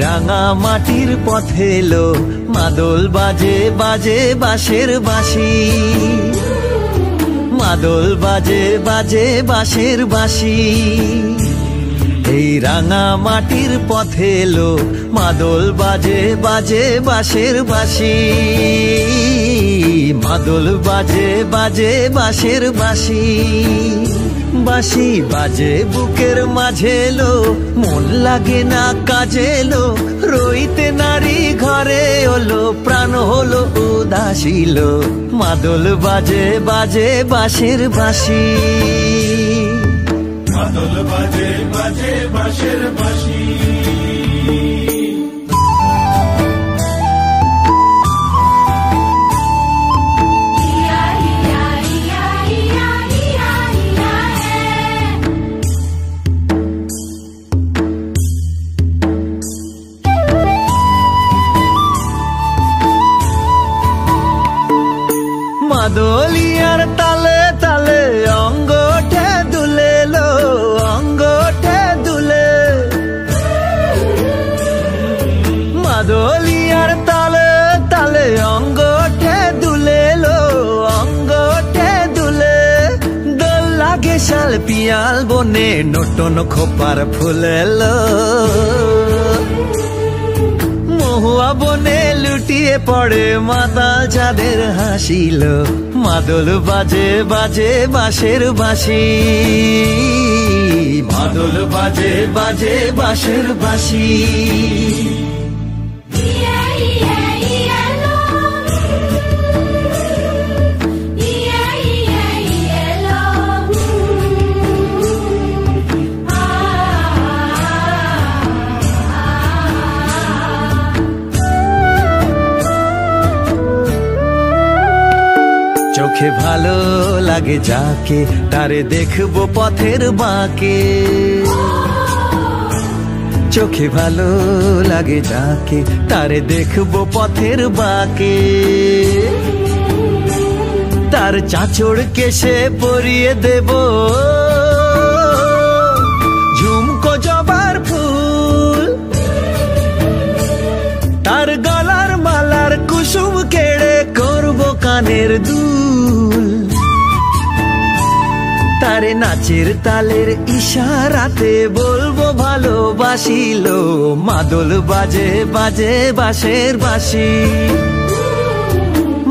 রাঙা মাটির পথে এলো মাদল বাজে বাজে বাঁশের বাঁশি, মাদল বাজে বাজে বাঁশের বাঁশি। এই রাঙা মাটির পথে এলো মাদল বাজে বাজে বাঁশের বাঁশি, মাদল বাজে বাজে বাঁশের বাঁশি। বাঁশি বাজে বুকের মাঝে এলো, মন লাগে না কাজে এলো, রইতে নারী ঘরে হলো, প্রাণ হলো উদাসীল। মাদল বাজে বাজে বাঁশের বাঁশি, মাদল বাজে বাজে বাঁশের বাঁশি। মাদলিয়ার তালে তালে অঙ্গঠে দুলে লো, অঙ্গঠে দুলে। মাদলিয়ার তালে তালে অঙ্গঠে দুলে লো, অঙ্গঠে দুলে। দোল লাগে শাল পিয়াল বনে, নটন খোপার ফুলেলো। মহুয়া বনে লুটিয়ে পড়ে মাতাল চাঁদের হাসিল। মাদল বাজে বাজে বাঁশের বাঁশি, মাদল বাজে বাজে বাঁশের বাঁশি। চোখে ভালো লাগে যাকে, তারে দেখবো পথের বাঁকে। চোখে ভালো লাগে যাকে, তারে দেখবো পথের বাঁকে। তার চাঁচড় কেশে পরিয়ে দেব ঝুমকো জবার ফুল, তার গলার মালার কুসুম কেড়ে করবো কানের দুল। তারে নাচের তালের ইশারাতে বলবো ভালোবাসিল। মাদল বাজে বাজে বাঁশের বাঁশি,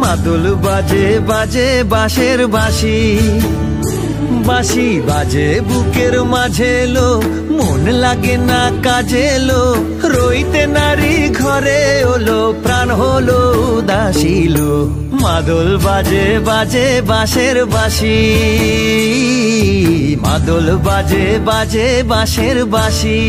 মাদল বাজে বাজে বাঁশের বাঁশি। বাঁশি বাজে বুকের মাঝে এলো, মন লাগে না কাজে এলো, রইতে নারী ঘরে হলো, প্রাণ হলো উদাসীল। মাদল বাজে বাজে বাঁশের বাঁশি, মাদল বাজে বাজে বাঁশের বাঁশি।